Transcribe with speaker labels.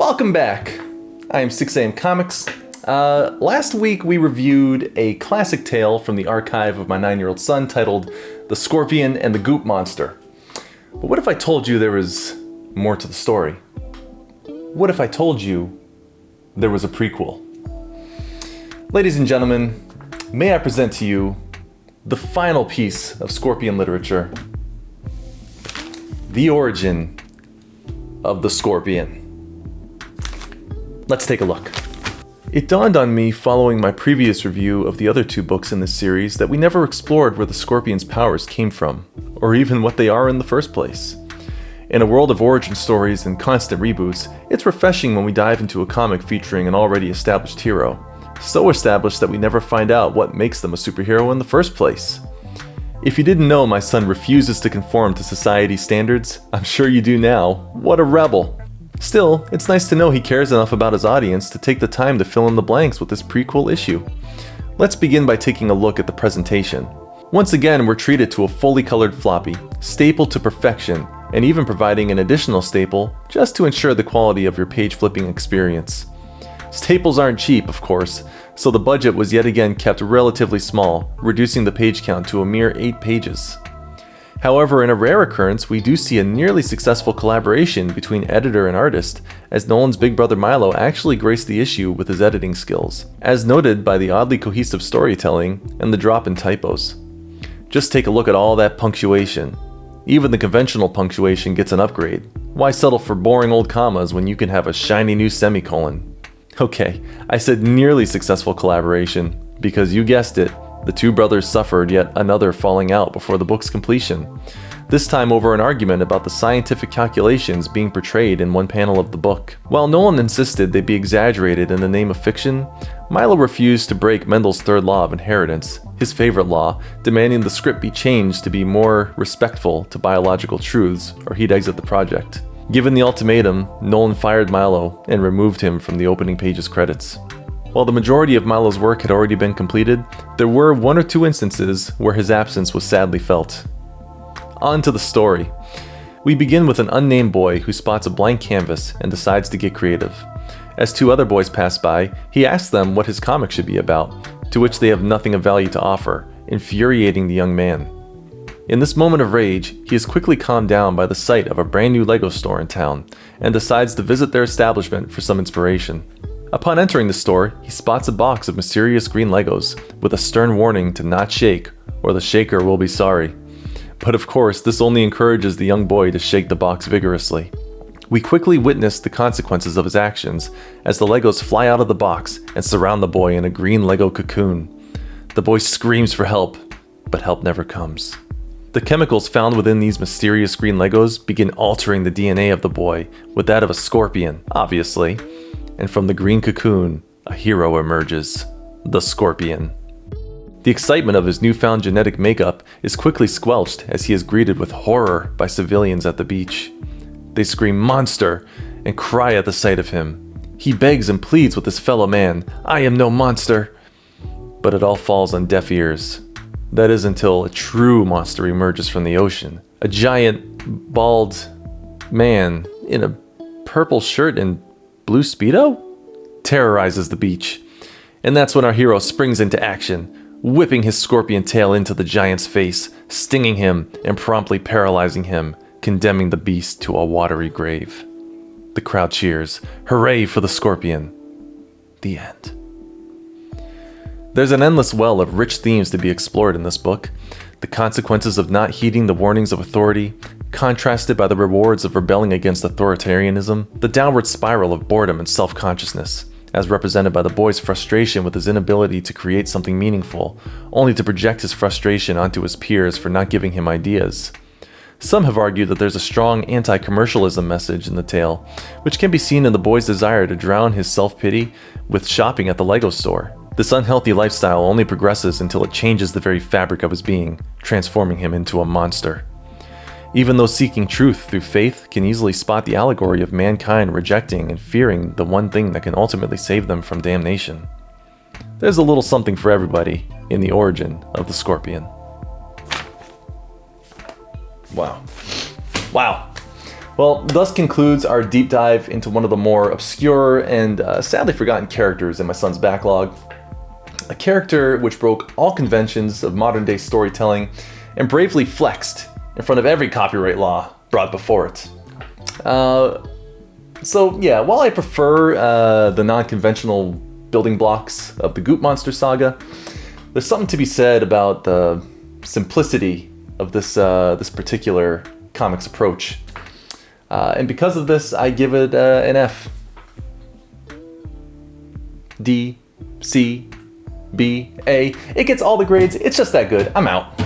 Speaker 1: Welcome back. I am 6am Comics. Last week we reviewed a classic tale from the archive of my 9-year-old son titled The Scorpion and the Goop Monster. But what if I told you there was more to the story? What if I told you there was a prequel? Ladies and gentlemen, may I present to you the final piece of Scorpion literature, the origin of the Scorpion. Let's take a look. It dawned on me following my previous review of the other two books in this series that we never explored where the Scorpion's powers came from, or even what they are in the first place. In a world of origin stories and constant reboots, it's refreshing when we dive into a comic featuring an already established hero. So established that we never find out what makes them a superhero in the first place. If you didn't know my son refuses to conform to society's standards, I'm sure you do now. What a rebel. Still, it's nice to know he cares enough about his audience to take the time to fill in the blanks with this prequel issue. Let's begin by taking a look at the presentation. Once again, we're treated to a fully colored floppy, stapled to perfection, and even providing an additional staple just to ensure the quality of your page flipping experience. Staples aren't cheap, of course, so the budget was yet again kept relatively small, reducing the page count to a mere 8 pages. However, in a rare occurrence, we do see a nearly successful collaboration between editor and artist, as Nolan's big brother Milo actually graced the issue with his editing skills, as noted by the oddly cohesive storytelling and the drop in typos. Just take a look at all that punctuation. Even the conventional punctuation gets an upgrade. Why settle for boring old commas when you can have a shiny new semicolon? Okay, I said nearly successful collaboration, because you guessed it, the two brothers suffered yet another falling out before the book's completion, this time over an argument about the scientific calculations being portrayed in one panel of the book. While Nolan insisted they be exaggerated in the name of fiction, Milo refused to break Mendel's third law of inheritance, his favorite law, demanding the script be changed to be more respectful to biological truths, or he'd exit the project. Given the ultimatum, Nolan fired Milo and removed him from the opening page's credits. While the majority of Milo's work had already been completed, there were 1 or 2 instances where his absence was sadly felt. On to the story. We begin with an unnamed boy who spots a blank canvas and decides to get creative. As 2 other boys pass by, he asks them what his comic should be about, to which they have nothing of value to offer, infuriating the young man. In this moment of rage, he is quickly calmed down by the sight of a brand new Lego store in town, and decides to visit their establishment for some inspiration. Upon entering the store, he spots a box of mysterious green Legos, with a stern warning to not shake, or the shaker will be sorry. But of course, this only encourages the young boy to shake the box vigorously. We quickly witness the consequences of his actions, as the Legos fly out of the box and surround the boy in a green Lego cocoon. The boy screams for help, but help never comes. The chemicals found within these mysterious green Legos begin altering the DNA of the boy, with that of a scorpion, obviously. And from the green cocoon, a hero emerges, the Scorpion. The excitement of his newfound genetic makeup is quickly squelched as he is greeted with horror by civilians at the beach. They scream "monster" and cry at the sight of him. He begs and pleads with his fellow man, "I am no monster." But it all falls on deaf ears. That is until a true monster emerges from the ocean. A giant, bald man in a purple shirt and blue Speedo terrorizes the beach. And that's when our hero springs into action, whipping his scorpion tail into the giant's face, stinging him and promptly paralyzing him, condemning the beast to a watery grave. The crowd cheers. Hooray for the Scorpion. The end. There's an endless well of rich themes to be explored in this book. The consequences of not heeding the warnings of authority, contrasted by the rewards of rebelling against authoritarianism, the downward spiral of boredom and self-consciousness, as represented by the boy's frustration with his inability to create something meaningful, only to project his frustration onto his peers for not giving him ideas. Some have argued that there's a strong anti-commercialism message in the tale, which can be seen in the boy's desire to drown his self-pity with shopping at the Lego store. This unhealthy lifestyle only progresses until it changes the very fabric of his being, transforming him into a monster. Even those seeking truth through faith can easily spot the allegory of mankind rejecting and fearing the one thing that can ultimately save them from damnation. There's a little something for everybody in the origin of the Scorpion. Wow. Well, thus concludes our deep dive into one of the more obscure and sadly forgotten characters in my son's backlog. A character which broke all conventions of modern day storytelling and bravely flexed in front of every copyright law brought before it. So yeah, while I prefer the non-conventional building blocks of the Goop Monster saga, there's something to be said about the simplicity of this particular comics approach. And because of this, I give it an F. D, C, B, A. It gets all the grades. It's just that good. I'm out.